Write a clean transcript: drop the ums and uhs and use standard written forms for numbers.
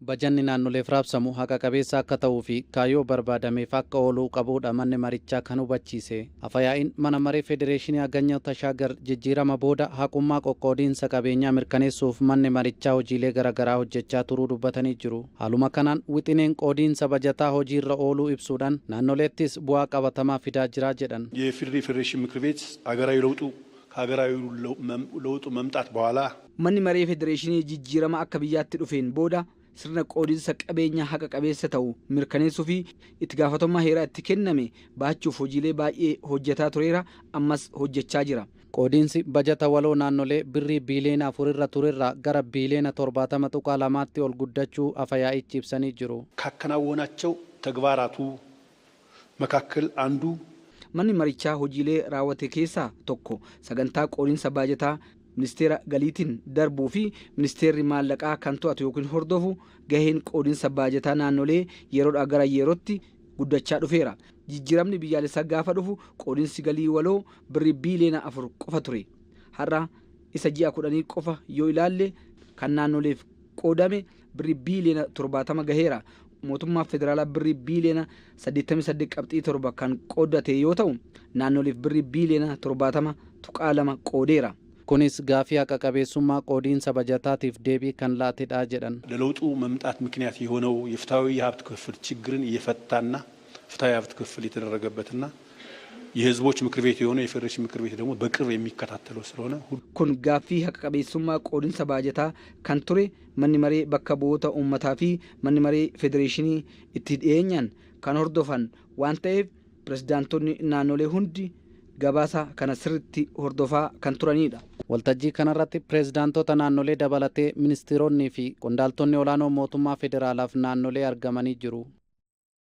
Bajanni naannoleef raabsamu haqa qabeessa akka ta'uu fi kaayyoo barbaadameef akka ooluu qabuudha manni marichaa kan hubachiise. Afayaa'iin mana maree Federeeshinii Aganyoo Tashaagar jijjiirama booda haqummaa qoqqoodiinsa qabeenyaa mirkaneessuuf manni marichaa hojiilee garaagaraa hojjechaa turuu dubbatanii jiru. Haaluma kanaan wixineen qoodiinsa bajataa hojiirra ooluu ibsuudhaan naannoleettis bu'aa qabatamaa fidaa jira jedhan. የፌዴሪ ፌዴሬሽን ምክር ቤት ሀገራዊ ለውጡ ከሀገራዊ ለውጡ መምጣት በኋላ manni maree Federeeshinii jijjiirama akka biyyaatti dhufeen booda sirna qoodiinsa qabeenyaa haqa qabeessa ta'u mirkaneessuu fi itti gaafatamummaa heeraa itti kenname baachuuf hojiilee baay'ee hojjetaa tureera ammas hojjechaa jira. Qoodiinsi bajata waloo naannolee birrii biiliyoona 4 irra turerraa gara biiliyoona 70.2tti ol guddachuu afayaa'ichi ibsanii jiru. ካከናወናቸው ተግባራቱ መካከል አንዱ manni marichaa hojiilee raawwate keessaa tokko sagantaa qoodiinsa baajataa ministeera galiitiin darbuu fi ministeerri maallaqaa kan to'atu yookiin hordofu gaheen qoodiinsa baajataa naannolee yeroodhaa gara yerootti guddachaa dhufeera. Jijjiiramni biyyaalessaa gaafa dhufu qoodiinsi galii waloo birrii biiliyoona 4 qofa ture. Har'a isa ji'a 10 qofa yoo ilaalle kan naannoleef qoodame birrii biiliyoona 70 gaheera. Mootummaa federaalaa birrii biiliyoona 88.7 kan qoodate yoo ta'u naannoleef birrii biiliyoona 70.2 qoodeera. Kunis gaafii haqa qabeessummaa qoodiinsa bajataatiif deebii kan laatedha jedhan. ለለውጡ መምጣት ምክንያት የሆነው የፍትሃዊ የሀብት ክፍፍል ችግርን እየፈታና ፍትሃዊ የሀብት ክፍፍል የተደረገበትና የህዝቦች ምክር ቤት የሆነ የፌዴሬሽን ምክር ቤት ደግሞ በቅርብ የሚከታተለው ስለሆነ kun gaafii haqa qabeessummaa qoodiinsa baajataa kan ture manni maree bakka bu'oota uummataa fi manni maree Federeeshinii itti dhiyeenyaan kan hordofan waan ta'eef pirezidaantonni naannolee hundi gabaasa kana sirriitti hordofaa kan turanidha. Waltajjii kanarratti pirezidaantota naannolee dabalatee ministeeronnii fi qondaaltonni olaanoo mootummaa federaalaaf naannolee argamanii jiru.